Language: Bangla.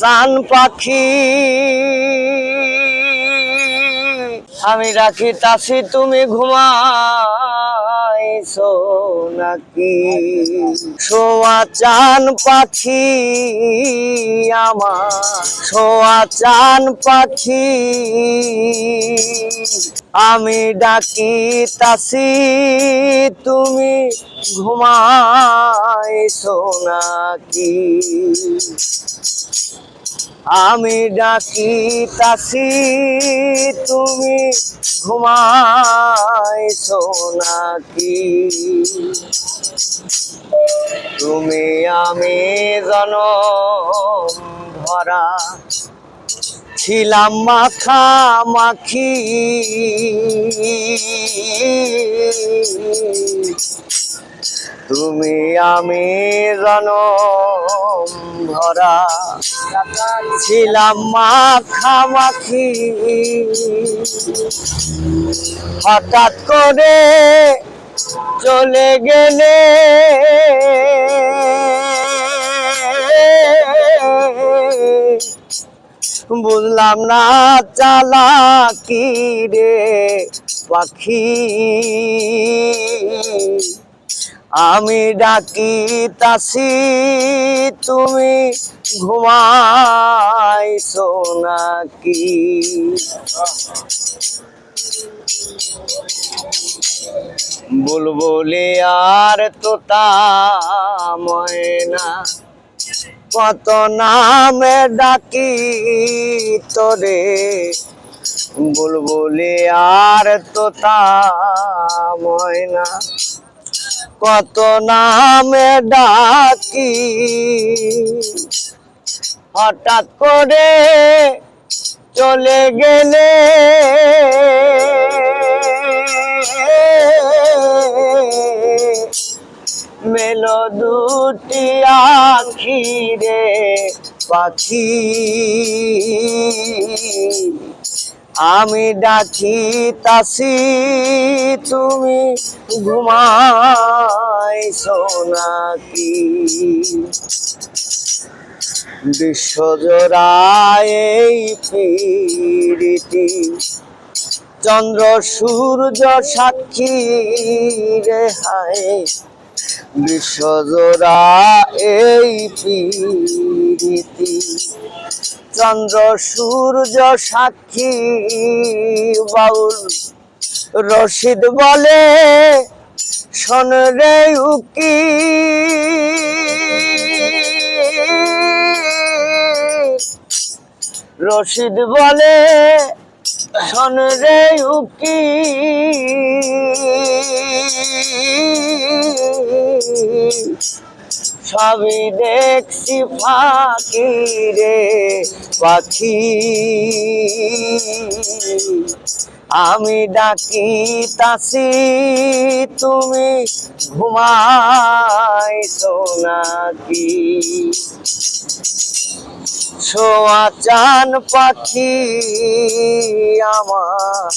প্রাণ পাখি আমি রাখিতাছি, তুমি ঘুমাইছো নাকি? সোয়া চান পাখি আমার, সোয়া চান পাখি আমি ডাকিতাছি, তুমি ঘুমাইছো নাকি? আমি ডাকিতাছি, তুমি ঘুমাইছো নাকি? তুমি আমি জনম ভরা ছিলাম মাখামাখি, তুমি আমি জনম ভরা ছিলাম মাখামাখি। হঠাৎ করে চলে গেলে বুঝলাম না চালাকি রে পাখি, আমি ডাকিতাছি, তুমি ঘুমাইছো নাকি? বুলবুলি আর তোতা ময়না কত নামে ডাকি তোরে, বুলবুলি আর তোতা ময়না কত নামে ডাকি। হঠাৎ করে চলে গেলে মেলো দুটি আখি রে পাখি, আমি ডাকিতাছি, তুমি ঘুমাইছো নাকি? বিশ্বজোড়া এই প্রীতি চন্দ্র সূর্য সাক্ষী রে হায়, বিশ্বজোড়া এই প্রীতি চন্দ্র সূর্য সাক্ষী। বাউল রশিদ বলে শোন রে উকি, রশিদ বলে শোন রে উকি, সবই দেখছি ফাঁকি রে পাখি, আমি ডাকিতাছি, তুমি ঘুমাইছো নাকি? সোয়া চান পাখি আমার,